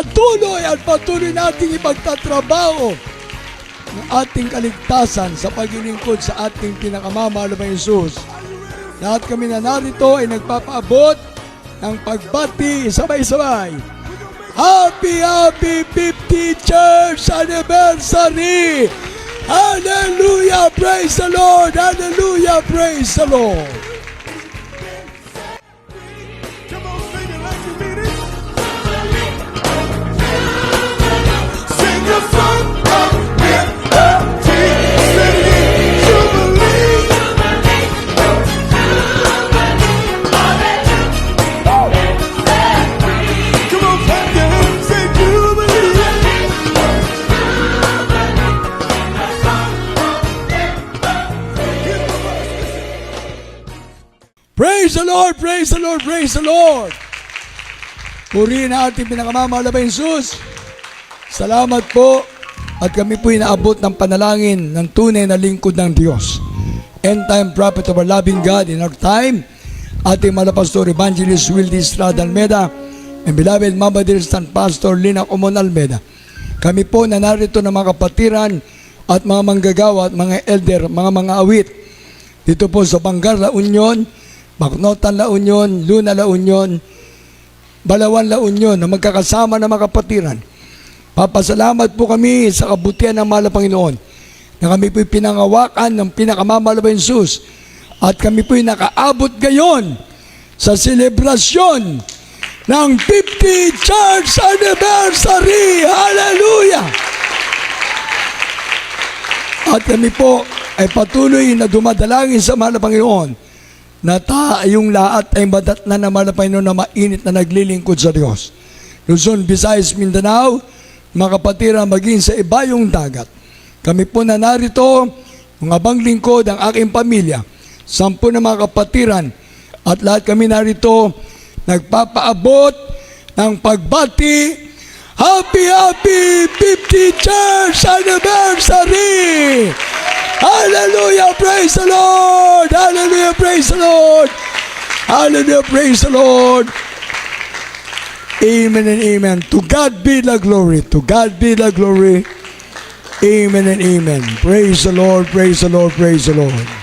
patuloy at patuloy nating ipagtatrabaho ng ating kaligtasan sa paglilingkod sa ating pinakamamahal na Jesus. Lahat kami na narito ay nagpapaabot ng pagbati sabay-sabay. Happy 50 Church Anniversary! Hallelujah! Praise the Lord! Hallelujah! Praise the Lord! Come on, sing it like you mean it. Sing the song of liberty. Sing it, Jubilee. Come on, clap your hands, say Jubilee. Praise the Lord! Praise the Lord! Praise the Lord! Purihin ang ating pinakamamahal na Jesus. Salamat po at kami po inaabot ng panalangin ng tunay na lingkod ng Diyos. End time prophet of our loving God in our time, ating mga pastor evangelist Wildy Estrada Almeda and beloved Mama Diristan Pastor Lina Comon Almeda. Kami po na narito ng mga kapatiran at mga manggagawa at mga elder, mga awit dito po sa Bangar La Union, Bacnotan La Union, Luna La Union, Balawan La Union na magkakasama na mga kapatiran. Papasalamat po kami sa kabutihan ng mahal na Panginoon na kami po'y pinangawakan ng pinakamamahal na Jesus at kami po'y nakaabot ngayon sa selebrasyon ng 50 Church Anniversary. Hallelujah! At kami po ay patuloy na dumadalangin sa mahal na Panginoon na tayong lahat ay madatnan na mahal na Panginoon na mainit na naglilingkod sa Diyos. Luzon, Visayas, Mindanao, mga kapatiran maging sa ibayong dagat. Kami po na narito, mga abang lingkod ang aking pamilya, 10 na mga kapatiran, at lahat kami narito nagpapaabot ng pagbati. Happy 50 Church Anniversary! Hallelujah! Praise the Lord! Hallelujah! Praise the Lord! Hallelujah! Praise the Lord! Amen and amen. To God be the glory. To God be the glory. Amen and amen. Praise the Lord. Praise the Lord. Praise the Lord.